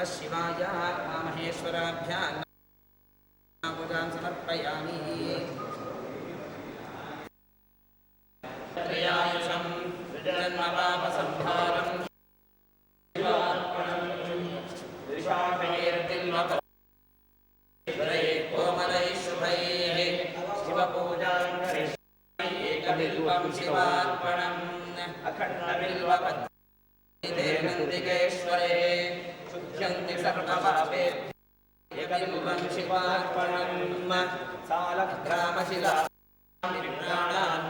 शिवाय महेश्वराभ्यां पूजां समर्पयामि। त्रयायुषं जन्मपापसंहारं कोमलैः शुभैः शिवपूजां एकबिल्वं शिवार्पणम् अखण्डबिल्वपत्रे नन्दिकेश्वरे शुध्यन्ति सर्वपापेभ्यः एकबिल्वं शिवार्पणम् सालग्रामशिला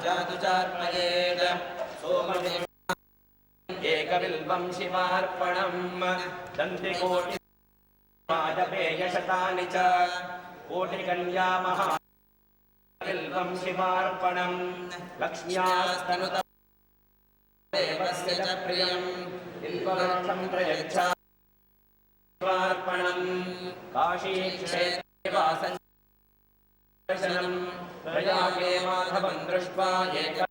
जातुचार्पयेत् सोमदेव एकबिल्वं शिवार्पणम् दन्तिकोटि वाजपेयशतानि च कोटिकन्या महाबिल्वं शिवार्पणम् लक्ष्म्यास्तनुत देवस्य च प्रियं बिल्ववृक्षं प्रयच्छा शिवार्पणम् काशीक्षेत्रे वासं दर्शनं प्रयागे माधवं दृष्ट्वा एकं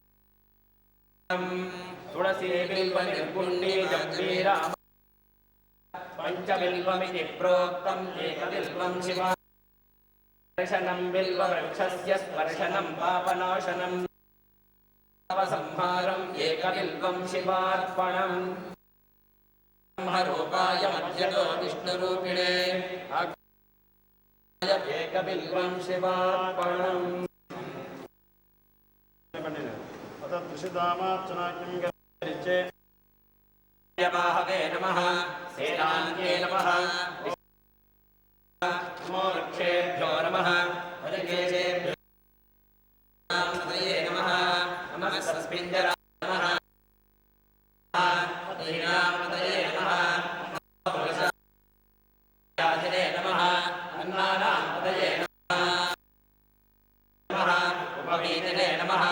तुलसी बिल्वनिर्गुण्डी जम्बीरा पञ्चबिल्वमिति प्रोक्तम् एकबिल्वं शिवा दर्शनं बिल्ववृक्षस्य स्पर्शनं पापनाशनं पापसंहारम् एकबिल्वं शिवार्पणम् ब्रह्मरूपाय मध्यतो विष्णुरूपिणे एकबिल्वं शिवार्पणम् बाहवे नमः सेनान्ये नमः वृक्षेभ्यो नमः हरिकेशेभ्यो नमः नमः नमः नीलामतये नमः याजने नमः अन्नानामतये नमः उपवीतने नमः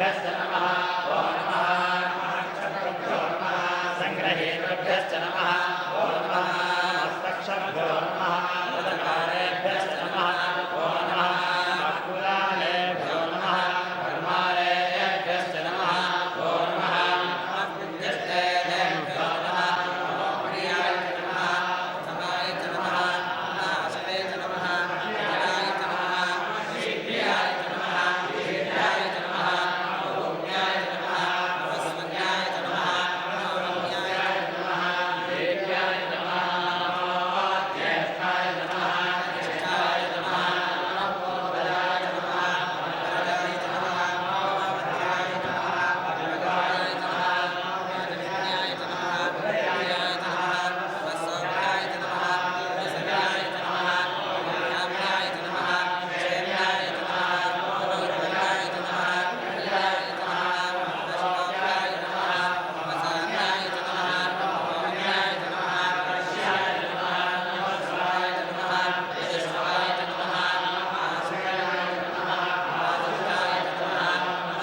ऋषिभ्यश्च नमः ॐ नमः नक्षत्रेभ्यो नमः संग्रहेभ्यश्च नमः ॐ नमः हस्तक्षभ्यो नमः रथकारेभ्यश्च नमः ॐ नमः अकुलालेभ्यो नमः कर्मालेभ्यश्च नमः ॐ नमः अभ्युद्यष्टेभ्यो नमः प्रियाय नमः समाय नमः नाशवे नमः जयाय नमः शीघ्राय नमः शीघ्राय नमः भूम्याय नमः वस्मन्याय नमः नवरम्याय नमः देव्याय नमः ज्येष्ठाय नमः ज्येष्ठाय नमः नवोदयाय नमः वरदाय नमः नवमध्याय नमः भगवाय नमः ज्ञानविज्ञाय नमः विद्याय नमः वसव्याय नमः वसव्याय नमः व्याम्याय नमः क्षेम्याय नमः मनोरञ्जनाय नमः कल्याय नमः वैष्णव्याय नमः वसान्याय नमः वाम्याय नमः वैश्याय नमः नमस्वाय नमः वैष्णवाय नमः आशयाय नमः आदित्याय नमः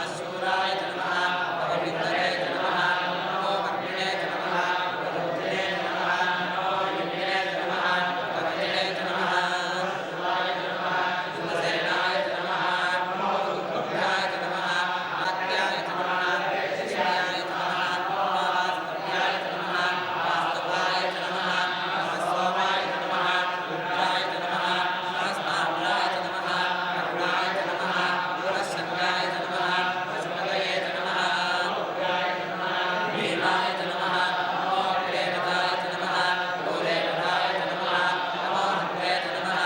अशूराय नमः अविन्दरे नमः नमो अग्निने नमः वरुणे नमः नमो युम्ने नमः कवचे नमः शिवाय नमः शिवसेनाय नमः नमो दुर्गाय नमः आत्याय नमः शिष्याय नमः वास्तव्याय नमः वास्तवाय नमः वास्तवाय नमः रुद्राय नमः सहस्राम्राय नमः करुणाय नमः गुणशङ्काय नमः पशुपतये नमः भीमाय नमः नमो प्रेमदाय नमः भूदेवताय नमः नमो हन्त्रे नमः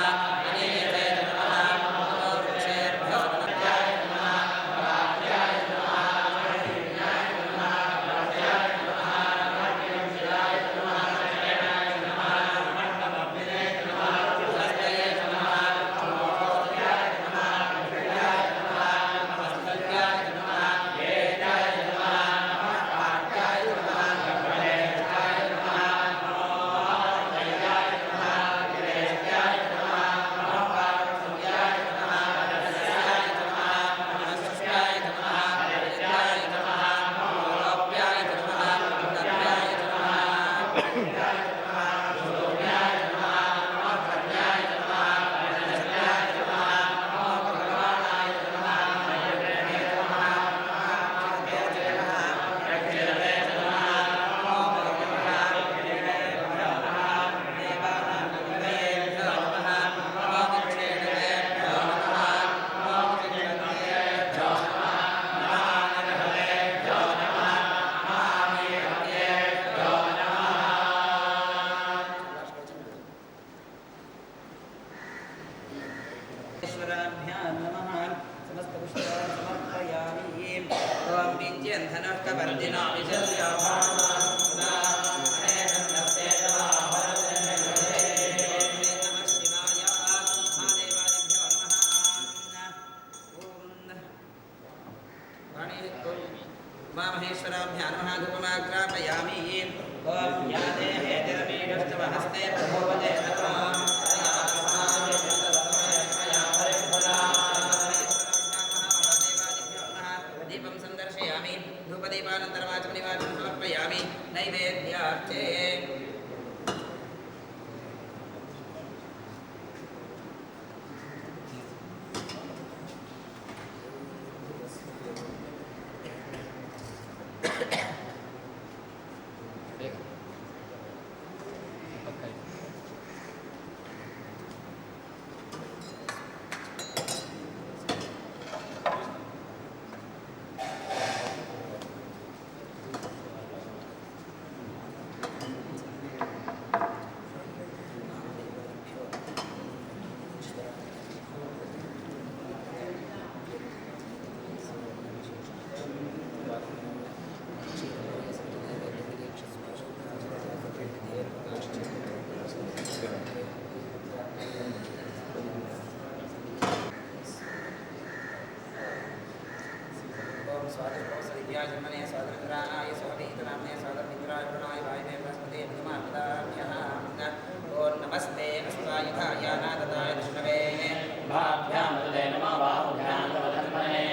अनीयते नमः नमो वृक्षेभ्यो नमः नमः वाक्याय नमः वैज्ञाय नमः वाक्याय नमः वाक्यंशिलाय नमः शयनाय नमः मण्डपभिने नमः हस्तये नमः नमोऽस्त्याय नमः विद्याय नमः नमस्तव्याय नमः वेदाय नमः नमस्तार्याय नमः गणेशाय नमः नमोऽहंतयाय नमः गिरेशाय नमः नमोपार्वत्याय नमः रजस्याय नमः नमस्याय नमः हरिद्याय नमः नमोऽप्याय नमः नद्याय नमः भूम्याय नमः भूम्याय नमः नमोकर्ण्याय नमः रजस्याय नमः नमो भगवानाय नमः नयने नमः नमोऽग्नये नमः प्रज्वलने नमः नमो भगवः गिरिभ्यो नमः देवानां निलयेभ्यो नमः नमो दक्षिणेभ्यो नमः नमो कृष्णेभ्यो नमः महानरहरेभ्यो नमः महामेभ्यो नमः ईश्वराभ्यां नमः समस्तपुष्पाणि समर्पयामि ॐ विद्यन्धनष्टवर्धिनो विजल्याभामानमुदा अनेकन्दस्ते नमः नमः शिवाय महादेवादिभ्यो नमः उमामहेश्वराभ्यां नमः धूपमाग्रापयामि ॐ या देहे जलमीडस्तव हस्ते प्रभोवते नमः दीपं सन्दर्शयामि धूपदीपानन्तरमाचमनिवाचं समर्पयामि नैवेद्यार्थे जन्मने स्वादमित्राणाय स्वभीतनाम्ने स्वादमित्राय प्रणवाय वायुवे बृहस्पते भगमापदाभ्यः ओं नमस्ते अश्वायुधाय नादताय विष्णवे भाभ्यां हृदय नमो बाहुभ्यां तव जन्मने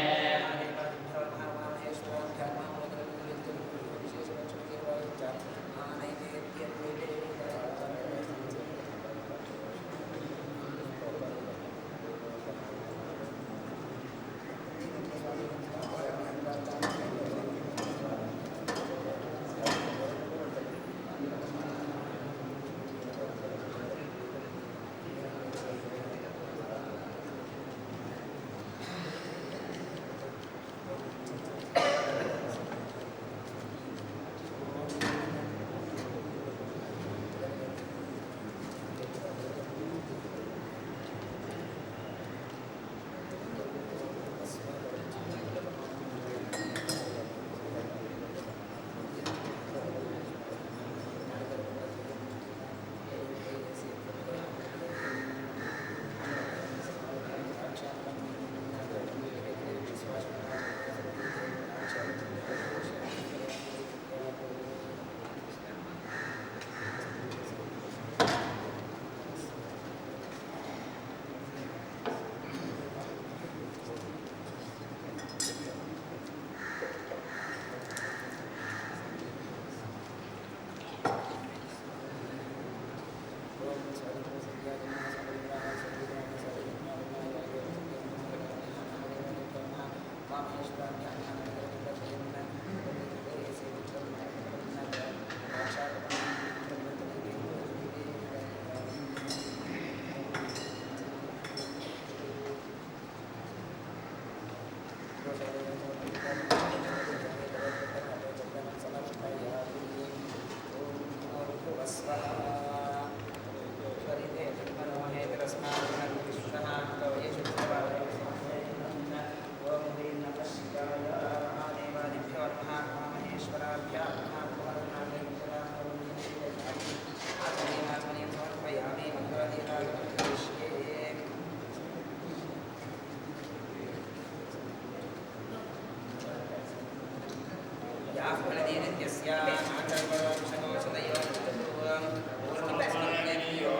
याः फलदीनित्यस्याः मातर्परोक्षदोषदयो पूर्णमस्मरणेभ्यो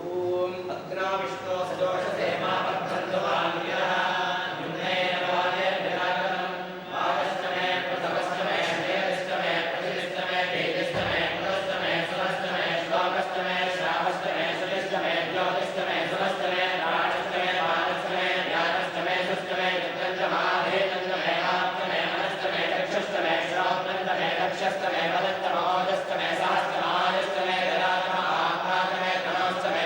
ॐ अग्ना विष्णो सजोषसे मा वर्धन्तवान्यः युम्नेन वादेर्विराजनम् वादश्चमे प्रथमश्चमे नेरश्चमे प्रतिष्ठमे तेजश्चमे पुनश्चमे सुरश्चमे श्लोकश्चमे श्रावश्चमे सुलिश्चमे ज्योतिश्चमे सुरश्चमे राणश्चमे वादश्चमे ज्ञानश्चमे सुश्चमे चित्रञ्चमाधेतञ्चमे आप्तमे मनश्चमे चक्षुश्चमे श्रोत्रञ्चमे दक्षश्चमे वदत्तमोदश्चमे सहस्रमायश्चमे गरातम आत्माचमे तनोश्चमे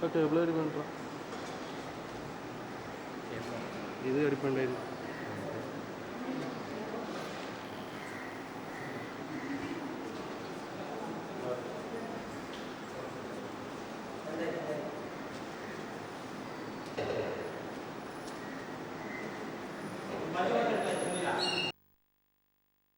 കേബിൾ അടിപ്പണ്ട ഇത് അടിപ്പണ്ടായിരുന്നു.